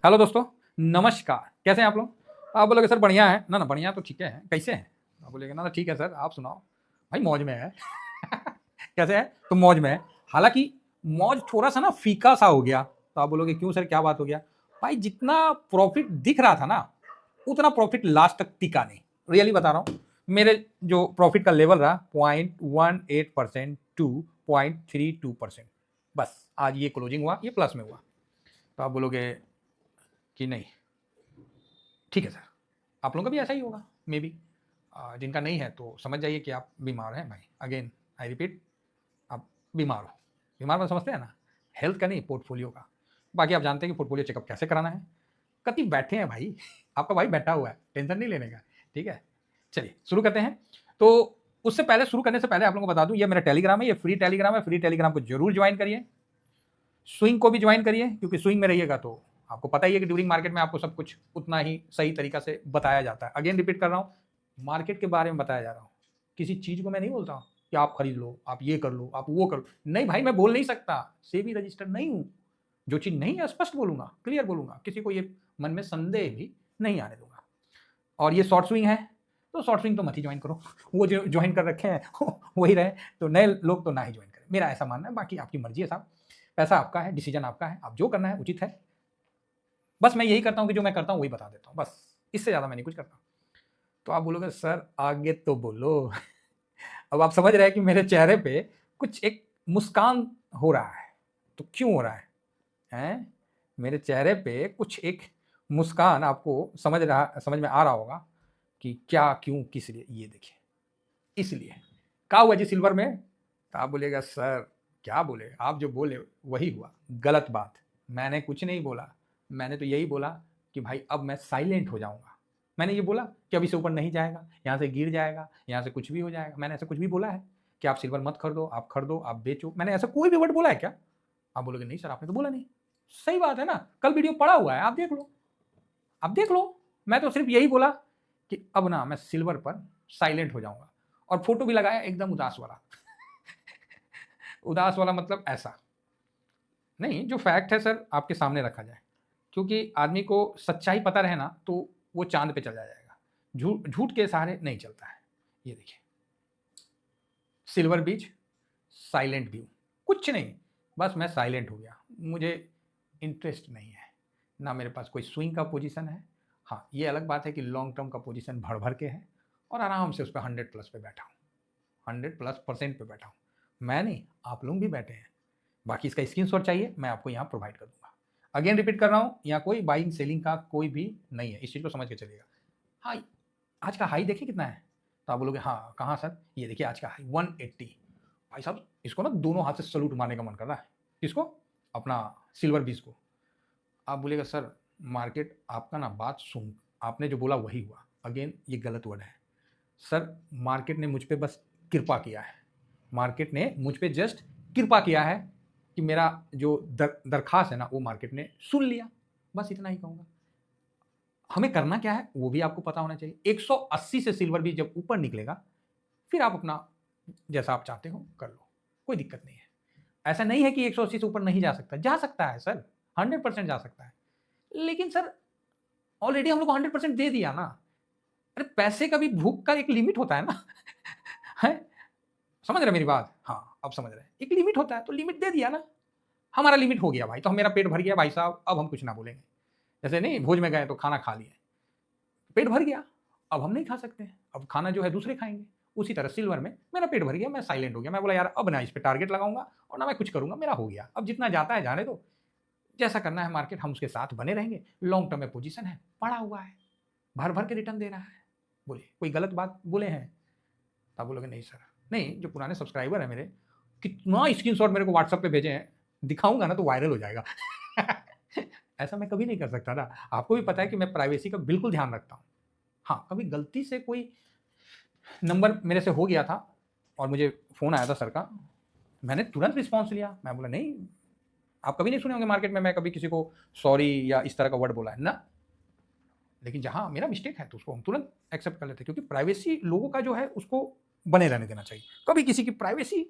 Hello दोस्तों, नमस्कार। कैसे हैं आप लोग? आप बोलोगे सर बढ़िया है ना, बढ़िया तो ठीक है। कैसे हैं? आप बोलेंगे ना ठीक है सर, आप सुनाओ। भाई मौज में है। कैसे है? तो मौज में है। हालांकि मौज थोड़ा सा ना फीका सा हो गया। तो आप बोलोगे क्यों सर, क्या बात हो गया? भाई जितना प्रॉफिट दिख रहा था ना, उतना प्रॉफिट लास्ट तक टिका नहीं। रियली बता रहा हूँ, मेरे जो प्रॉफिट का लेवल रहा 0.18% टू 0.32%, बस आज ये क्लोजिंग हुआ, ये प्लस में हुआ। तो आप बोलोगे कि नहीं, ठीक है सर, आप लोगों का भी ऐसा ही होगा मे बी। जिनका नहीं है तो समझ जाइए कि आप बीमार हैं भाई। अगेन आई रिपीट, आप बीमार हो। बीमार में समझते हैं ना, हेल्थ का नहीं, पोर्टफोलियो का। बाकी आप जानते हैं कि पोर्टफोलियो चेकअप कैसे कराना है। कति बैठे हैं भाई, आपका भाई बैठा हुआ है, टेंशन नहीं लेने का। ठीक है, चलिए शुरू करते हैं। तो उससे पहले, शुरू करने से पहले आप लोगों को बता दूं, ये मेरा टेलीग्राम है, ये फ्री टेलीग्राम है। फ्री टेलीग्राम को जरूर ज्वाइन करिए। स्विंग को भी ज्वाइन करिए, क्योंकि स्विंग में रहिएगा तो आपको पता ही है कि ड्यूरिंग मार्केट में आपको सब कुछ उतना ही सही तरीका से बताया जाता है। अगेन रिपीट कर रहा हूँ, मार्केट के बारे में बताया जा रहा हूँ। किसी चीज को मैं नहीं बोलता हूँ कि आप खरीद लो, आप ये कर लो, आप वो कर लो। नहीं भाई, मैं बोल नहीं सकता, सेबी रजिस्टर्ड नहीं हूँ। जो चीज नहीं है स्पष्ट बोलूंगा, क्लियर बोलूंगा, किसी को ये मन में संदेह भी नहीं आने दूंगा। और ये शॉर्ट स्विंग है, तो शॉर्ट स्विंग तो मत ही ज्वाइन करो। वो जो ज्वाइन कर रखे हैं वही रहे, तो नए लोग तो ना ही ज्वाइन करें, मेरा ऐसा मानना है। बाकी आपकी मर्जी है साहब, पैसा आपका है, डिसीजन आपका है, आप जो करना है उचित है। बस मैं यही करता हूँ कि जो मैं करता हूँ वही बता देता हूँ, बस इससे ज़्यादा मैं नहीं कुछ करता। तो आप बोलोगे सर आगे तो बोलो। अब आप समझ रहे हैं कि मेरे चेहरे पे कुछ एक मुस्कान हो रहा है। तो क्यों हो रहा है? हैं? मेरे चेहरे पे कुछ एक मुस्कान आपको समझ में आ रहा होगा कि क्या, क्यों, किस लिए। ये देखिए, इसलिए क्या हुआ जी सिल्वर में। तो आप बोलिएगा सर क्या बोले, आप जो बोले वही हुआ। गलत बात, मैंने कुछ नहीं बोला। मैंने तो यही बोला कि भाई अब मैं साइलेंट हो जाऊंगा। मैंने ये बोला कि अभी से ऊपर नहीं जाएगा, यहाँ से गिर जाएगा, यहाँ से कुछ भी हो जाएगा। मैंने ऐसा कुछ भी बोला है कि आप सिल्वर मत खरीदो, आप खरीदो, आप बेचो? मैंने ऐसा कोई भी वर्ड बोला है क्या? आप बोलोगे नहीं सर, आपने तो बोला नहीं। सही बात है ना, कल वीडियो पड़ा हुआ है, आप देख लो, आप देख लो। मैं तो सिर्फ यही बोला कि अब ना मैं सिल्वर पर साइलेंट हो जाऊंगा। और फोटो भी लगाया एकदम उदास वाला। उदास वाला मतलब ऐसा नहीं, जो फैक्ट है सर आपके सामने रखा जाए। क्योंकि आदमी को सच्चाई पता रहे ना, तो वो चांद पे चला जाएगा। झूठ झूठ के सहारे नहीं चलता है। ये देखिए, सिल्वर बीच, साइलेंट व्यू, कुछ नहीं, बस मैं साइलेंट हो गया। मुझे इंटरेस्ट नहीं है ना, मेरे पास कोई स्विंग का पोजीशन है। हाँ, ये अलग बात है कि लॉन्ग टर्म का पोजीशन भर भर के है और आराम से उस पर 100+ पे बैठा हूँ, 100+% पे बैठा हूँ। मैं नहीं, आप लोग भी बैठे हैं। बाकी इसका स्क्रीनशॉट चाहिए, मैं आपको यहाँ प्रोवाइड कर दूंगा। अगेन रिपीट कर रहा हूँ, यहाँ कोई बाइंग सेलिंग का कोई भी नहीं है, इस चीज़ को समझ के चलिएगा। हाँ, आज का हाई देखिए कितना है। तो आप बोलोगे हाँ कहाँ सर? ये देखिए आज का हाई 180। भाई साहब, इसको ना दोनों हाथ से सलूट मारने का मन कर रहा है। किसको? अपना सिल्वर बीज को। आप बोलेगा सर मार्केट आपका ना बात सुन, आपने जो बोला वही हुआ। अगेन ये गलत वर्ड है सर। मार्केट ने मुझ पे बस कृपा किया है। मार्केट ने मुझ पे जस्ट कृपा किया है कि मेरा जो दरखास्त है ना, वो मार्केट ने सुन लिया। बस इतना ही कहूँगा। हमें करना क्या है वो भी आपको पता होना चाहिए। 180 से सिल्वर भी जब ऊपर निकलेगा, फिर आप अपना जैसा आप चाहते हो कर लो, कोई दिक्कत नहीं है। ऐसा नहीं है कि 180 से ऊपर नहीं जा सकता, जा सकता है सर, 100% जा सकता है। लेकिन सर ऑलरेडी हम लोग को 100% दे दिया ना। अरे पैसे का भी भूख का एक लिमिट होता है ना। है? समझ रहे मेरी बात? हाँ, अब समझ रहे। एक लिमिट होता है, तो लिमिट दे दिया ना। हमारा लिमिट हो गया भाई, तो मेरा पेट भर गया भाई साहब, अब हम कुछ ना बोलेंगे। जैसे नहीं, भोज में गए तो खाना खा लिए, पेट भर गया, अब हम नहीं खा सकते, अब खाना जो है दूसरे खाएंगे। उसी तरह सिल्वर में मेरा पेट भर गया, मैं साइलेंट हो गया। मैं बोला यार अब ना इस पे टारगेट लगाऊंगा और ना मैं कुछ करूंगा, मेरा हो गया। अब जितना जाता है जाने दो, जैसा करना है मार्केट, हम उसके साथ बने रहेंगे। लॉन्ग टर्म में पोजीशन है, पड़ा हुआ है, भर भर के रिटर्न दे रहा है। बोलिए कोई गलत बात बोले हैं? आप बोलोगे नहीं सर। नहीं, जो पुराने सब्सक्राइबर है मेरे, कितना स्क्रीनशॉट मेरे को व्हाट्सएप पे भेजे हैं, दिखाऊंगा ना तो वायरल हो जाएगा। ऐसा मैं कभी नहीं कर सकता ना। आपको भी पता है कि मैं प्राइवेसी का बिल्कुल ध्यान रखता हूँ। हाँ, कभी गलती से कोई नंबर मेरे से हो गया था और मुझे फ़ोन आया था सर का, मैंने तुरंत रिस्पॉन्स लिया। मैं बोला नहीं, आप कभी नहीं सुने होंगे मार्केट में मैं कभी किसी को सॉरी या इस तरह का वर्ड बोला है ना। लेकिन जहाँ मेरा मिस्टेक है तो उसको हम तुरंत एक्सेप्ट कर लेते हैं, क्योंकि प्राइवेसी लोगों का जो है उसको बने रहने देना चाहिए। कभी किसी की प्राइवेसी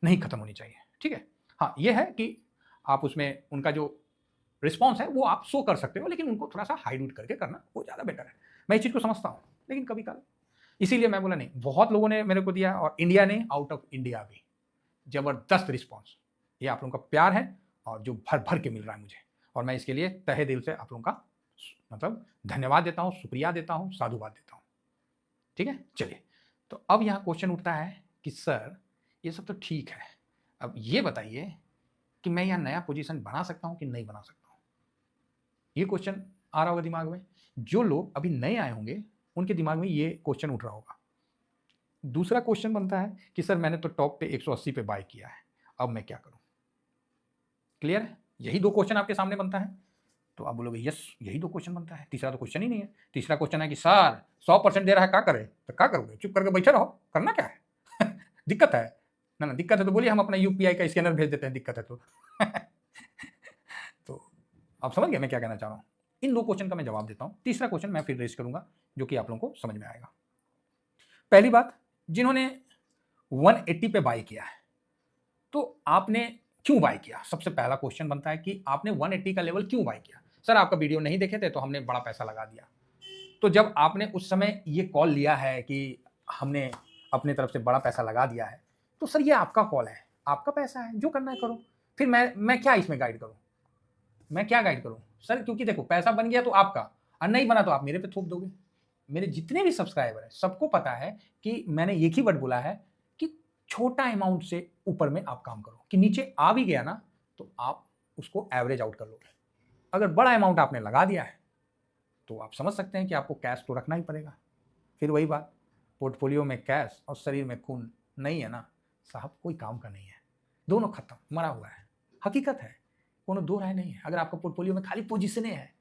नहीं खत्म होनी चाहिए। ठीक है? हाँ, ये है कि आप उसमें उनका जो रिस्पॉन्स है वो आप शो कर सकते हो, लेकिन उनको थोड़ा सा हाइड करके करना वो ज़्यादा बेटर है। मैं इस चीज़ को समझता हूँ, लेकिन कभी कल इसीलिए मैं बोला नहीं, बहुत लोगों ने मेरे को दिया और इंडिया ने, आउट ऑफ इंडिया भी ज़बरदस्त रिस्पॉन्स। ये आप लोगों का प्यार है और जो भर भर के मिल रहा है मुझे, और मैं इसके लिए तहे दिल से आप लोगों का मतलब धन्यवाद देता हूँ, शुक्रिया देता हूँ, साधुवाद देता हूँ। ठीक है, चलिए। तो अब यहाँ क्वेश्चन उठता है कि सर ये सब तो ठीक है, अब ये बताइए कि मैं यहाँ नया पोजीशन बना सकता हूँ कि नहीं बना सकता हूँ? ये क्वेश्चन आ रहा होगा दिमाग में। जो लोग अभी नए आए होंगे उनके दिमाग में ये क्वेश्चन उठ रहा होगा। दूसरा क्वेश्चन बनता है कि सर मैंने तो टॉप पे 180 पे बाय किया है, अब मैं क्या करूं? क्लियर है? यही दो क्वेश्चन आपके सामने बनता है। तो आप बोलोगे यस, यही दो क्वेश्चन बनता है, तीसरा तो क्वेश्चन ही नहीं है। तीसरा क्वेश्चन है कि सर 100% दे रहा है, क्या करे? तो क्या करोगे? चुप करके बैठे रहो, करना क्या है? दिक्कत है ना? दिक्कत है तो बोलिए, हम अपना यूपीआई का स्कैनर भेज देते हैं, दिक्कत है तो। तो आप समझ गए मैं क्या कहना चाह रहा हूँ? इन दो क्वेश्चन का मैं जवाब देता हूँ, तीसरा क्वेश्चन मैं फिर रेज करूंगा जो कि आप लोगों को समझ में आएगा। पहली बात, जिन्होंने 180 पे बाय किया है, तो आपने क्यों बाय किया? सबसे पहला क्वेश्चन बनता है कि आपने 180 का लेवल क्यों बाय किया? सर आपका वीडियो नहीं देखे थे तो हमने बड़ा पैसा लगा दिया। तो जब आपने उस समय ये कॉल लिया है कि हमने अपने तरफ से बड़ा पैसा लगा दिया है, तो सर ये आपका कॉल है, आपका पैसा है, जो करना है करो। फिर मैं क्या इसमें गाइड करूं? मैं क्या गाइड करूं सर? क्योंकि देखो, पैसा बन गया तो आपका, और नहीं बना तो आप मेरे पे थोप दोगे। मेरे जितने भी सब्सक्राइबर हैं सबको पता है कि मैंने एक ही वर्ड बोला है कि छोटा अमाउंट से ऊपर में आप काम करो, कि नीचे आ भी गया ना तो आप उसको एवरेज आउट कर लोगे। अगर बड़ा अमाउंट आपने लगा दिया है तो आप समझ सकते हैं कि आपको कैश तो रखना ही पड़ेगा। फिर वही बात, पोर्टफोलियो में कैश और शरीर में खून नहीं है ना साहब, कोई काम का नहीं है, दोनों खत्म, मरा हुआ है। हकीकत है, कोनो दो राय नहीं है। अगर आपका पोर्टफोलियो में खाली पोजीशने है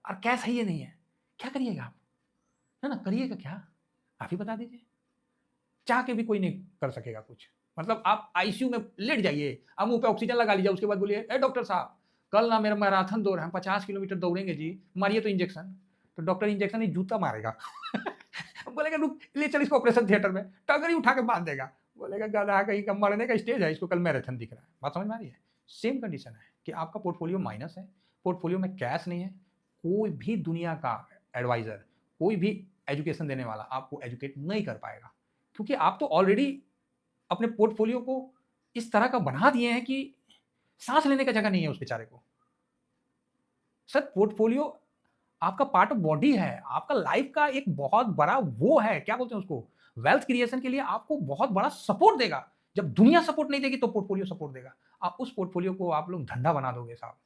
और कैश है ये नहीं है, क्या करिएगा आप? है ना, करिएगा क्या? आप ही बता दीजिए। चाह के भी कोई नहीं कर सकेगा कुछ। मतलब आप आईसीयू में लेट जाइए, आप मुंह पे ऑक्सीजन लगा लीजिए, उसके बाद बोलिए ए डॉक्टर साहब कल ना मेरा मैराथन दौड़ है, 50 किलोमीटर दौड़ेंगे जी, मारिए तो इंजेक्शन। तो डॉक्टर इंजेक्शन नहीं, जूता मारेगा। बोलेगा रुक, ले चल इसको ऑपरेशन थिएटर में, टगरी उठा के बांध देगा। बोलेगा गधा कहीं का, मरने का स्टेज है, इसको कल मैराथन दिख रहा है। बात समझ में आ रही है? सेम कंडीशन है कि आपका पोर्टफोलियो माइनस है, पोर्टफोलियो में कैश नहीं है। कोई भी दुनिया का एडवाइजर, कोई भी एजुकेशन देने वाला आपको एजुकेट नहीं कर पाएगा, क्योंकि आप तो ऑलरेडी अपने पोर्टफोलियो को इस तरह का बना दिए हैं कि सांस लेने का जगह नहीं है उस बेचारे को। सर पोर्टफोलियो आपका पार्ट ऑफ बॉडी है, आपका लाइफ का एक बहुत बड़ा वो है, क्या बोलते हैं उसको, वेल्थ क्रिएशन के लिए आपको बहुत बड़ा सपोर्ट देगा। जब दुनिया सपोर्ट नहीं देगी तो पोर्टफोलियो सपोर्ट देगा। आप उस पोर्टफोलियो को आप लोग धंधा बना दोगे साहब।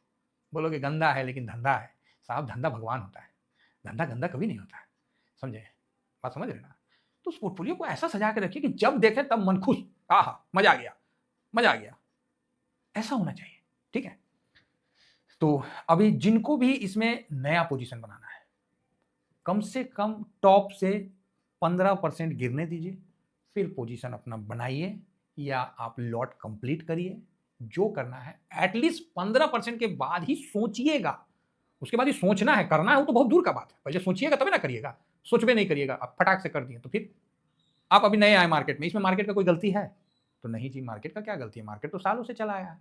बोलोगे गंदा है लेकिन धंधा है। साहब धंधा भगवान होता है, धंधा गंदा कभी नहीं होता है। समझे? बात समझ रहे ना? तो उस पोर्टफोलियो को ऐसा सजा के रखिए कि जब देखे तब मन खुश, आहा मजा आ गया, मजा आ गया, ऐसा होना चाहिए। ठीक है? तो अभी जिनको भी इसमें नया पोजीशन बनाना है, कम से कम टॉप से 15% गिरने दीजिए, फिर पोजीशन अपना बनाइए या आप लॉट कंप्लीट करिए। जो करना है एटलीस्ट 15% के बाद ही सोचिएगा। उसके बाद ही सोचना है, करना है वो तो बहुत दूर का बात है। पहले सोचिएगा तभी ना करिएगा। सोचबे नहीं करिएगा, आप फटाक से कर दिए तो फिर आप अभी नए आए मार्केट में, इसमें मार्केट का कोई गलती है? तो नहीं जी, मार्केट का क्या गलती है? मार्केट तो सालों से चला आया है।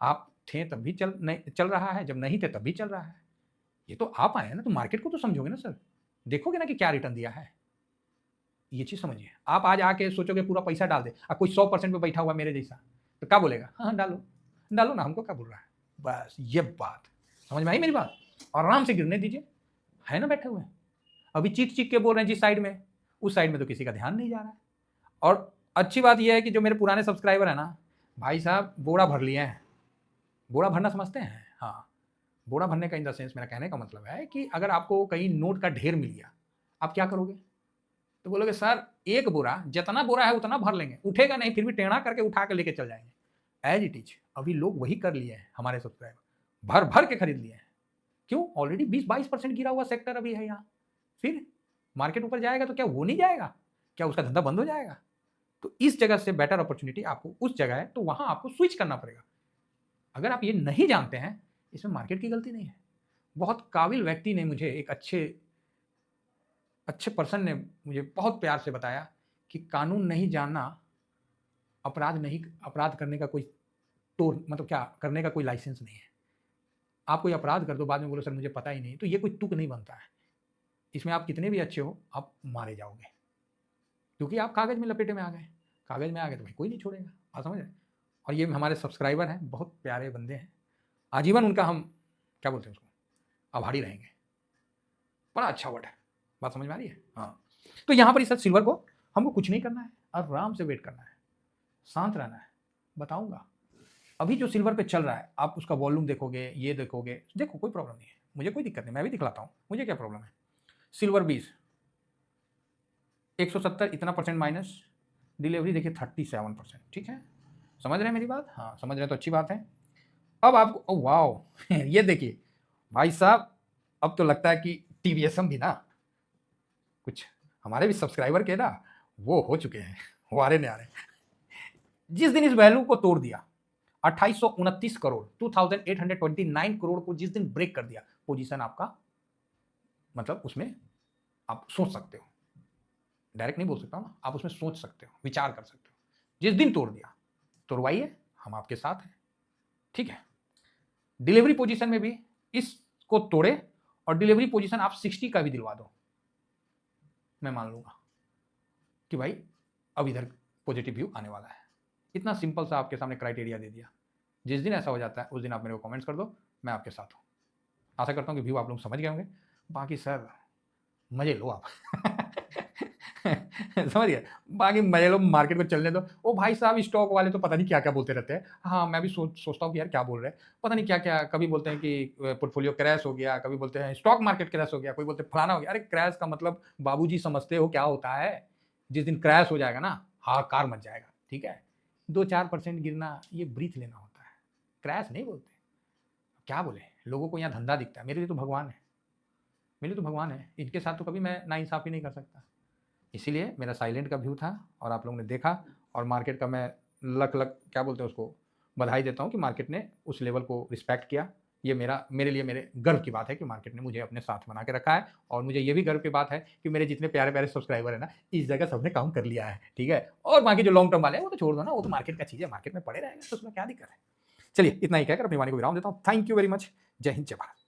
आप थे तब भी चल रहा है, जब नहीं थे तब भी चल रहा है। ये तो आप आए हैं ना, तो मार्केट को तो समझोगे ना सर, देखोगे ना कि क्या रिटर्न दिया है। ये चीज़ समझिए। आप आज आके सोचोगे पूरा पैसा डाल दे, और कोई 100% पे बैठा हुआ मेरे जैसा, तो क्या बोलेगा? हाँ डालो, डालो ना, हमको क्या बोल रहा है? बस ये बात समझ में आई मेरी बात? आराम से गिरने दीजिए, है ना बैठे हुए। अभी चीख चीख के बोल रहे हैं जिस साइड में, उस साइड में तो किसी का ध्यान नहीं जा रहा है। और अच्छी बात यह है कि जो मेरे पुराने सब्सक्राइबर है ना, भाई साहब बोरा भर लिए हैं। बोरा भरना समझते हैं? हाँ, बोरा भरने का इन द सेंस मेरा कहने का मतलब है कि अगर आपको कहीं नोट का ढेर मिल गया, आप क्या करोगे? तो बोलोगे सर एक बोरा, जितना बोरा है उतना भर लेंगे, उठेगा नहीं फिर भी टेढ़ा करके उठा के लेके चल जाएंगे। एज इट इज अभी लोग वही कर लिए हैं, हमारे सब्सक्राइबर भर भर के खरीद लिए हैं। क्यों? ऑलरेडी 20-22% गिरा हुआ सेक्टर अभी है यहाँ। फिर मार्केट ऊपर जाएगा तो क्या वो नहीं जाएगा? क्या उसका धंधा बंद हो जाएगा? तो इस जगह से बेटर अपॉर्चुनिटी आपको उस जगह है, तो वहां आपको स्विच करना पड़ेगा। अगर आप ये नहीं जानते हैं, इसमें मार्केट की गलती नहीं है। बहुत काबिल व्यक्ति ने मुझे, एक अच्छे अच्छे पर्सन ने मुझे बहुत प्यार से बताया कि कानून नहीं जानना अपराध नहीं, अपराध करने का कोई मतलब क्या करने का कोई लाइसेंस नहीं है। आप कोई अपराध कर दो, बाद में बोलो सर मुझे पता ही नहीं, तो ये कोई तुक नहीं बनता है। इसमें आप कितने भी अच्छे हो, आप मारे जाओगे, क्योंकि आप कागज़ में लपेटे में आ गए। कागज़ में आ गए तो भाई कोई नहीं छोड़ेगा, आप समझ रहे हैं? और ये हमारे सब्सक्राइबर हैं, बहुत प्यारे बंदे हैं, आजीवन उनका हम क्या बोलते हैं उसको, आभारी रहेंगे। बड़ा अच्छा वर्ड है, बात समझ में आ रही है? हाँ। तो यहाँ पर इस सिल्वर को हमको कुछ नहीं करना है, आराम से वेट करना है, शांत रहना है। बताऊँगा, अभी जो सिल्वर पे चल रहा है, आप उसका वॉल्यूम देखोगे, ये देखोगे, देखो कोई प्रॉब्लम नहीं है, मुझे कोई दिक्कत नहीं, मैं भी दिखलाता हूँ, मुझे क्या प्रॉब्लम है। सिल्वर 20, 170 इतना परसेंट माइनस, डिलीवरी देखिए 37%, ठीक है? समझ रहे हैं मेरी बात? हाँ, समझ रहे हैं तो अच्छी बात है। अब आपको ओह वाओ! ये देखिए, भाई साहब अब तो लगता है कि टीवीएसएम भी ना कुछ हमारे भी सब्सक्राइबर के ना वो हो चुके हैं, वारे न्यारे। जिस दिन इस वैल्यू को तोड़ दिया, 2829 करोड़, 2829 करोड़ को जिस दिन ब्रेक कर दिया, पोजीशन आपका मतलब उसमें आप सोच सकते हो। डायरेक्ट नहीं बोल सकता ना, आप उसमें सोच सकते हो, विचार कर सकते हो। जिस दिन तोड़ दिया, तोड़वाइए, हम आपके साथ हैं, ठीक है? डिलीवरी पोजीशन में भी इसको तोड़े और डिलीवरी पोजीशन आप 60 का भी दिलवा दो, मैं मान लूंगा कि भाई अब इधर पॉजिटिव व्यू आने वाला है। इतना सिंपल सा आपके सामने क्राइटेरिया दे दिया। जिस दिन ऐसा हो जाता है उस दिन आप मेरे को कमेंट्स कर दो, मैं आपके साथ हूँ। आशा करता हूँ कि व्यू आप लोग समझ गए होंगे। बाकी सर मजे लो आप समझ गए? बाकी मजे लो, मार्केट को चलने दो। ओ भाई साहब स्टॉक वाले तो पता नहीं क्या क्या बोलते रहते हैं। हाँ, मैं भी सोचता हूँ कि यार क्या बोल रहे हैं, पता नहीं क्या क्या। कभी बोलते हैं कि पोर्टफोलियो क्रैश हो गया, कभी बोलते हैं स्टॉक मार्केट क्रैश हो गया, कोई बोलते हैं फलाना हो गया। अरे क्रैश का मतलब बाबूजी समझते हो क्या होता है? जिस दिन क्रैश हो जाएगा ना, हाहाकार मच जाएगा, ठीक है? 2-4% गिरना ये ब्रीथ लेना होता है, क्रैश नहीं बोलते। क्या बोले, लोगों को यहाँ धंधा दिखता है, मेरे लिए तो भगवान है, मेरे लिए तो भगवान है, इनके साथ तो कभी मैं नाइंसाफ़ी नहीं कर सकता। इसीलिए मेरा साइलेंट का व्यू था और आप लोगों ने देखा, और मार्केट का मैं लक क्या बोलते हैं उसको, बधाई देता हूँ कि मार्केट ने उस लेवल को रिस्पेक्ट किया। ये मेरे लिए मेरे गर्व की बात है कि मार्केट ने मुझे अपने साथ बना के रखा है, और मुझे ये भी गर्व की बात है कि मेरे जितने प्यारे-प्यारे सब्सक्राइबर हैं ना, इस जगह सबने काम कर लिया है, ठीक है? और बाकी जो लॉन्ग टर्म वाले हैं वो तो छोड़ दो ना, वो तो मार्केट का चीज़ है, मार्केट में पड़े रहेंगे तो उसमें क्या दिक्कत है? चलिए इतना ही कहकर अपनी वाणी को विराम देता हूँ। Thank you very much. जय हिंद, जय भारत।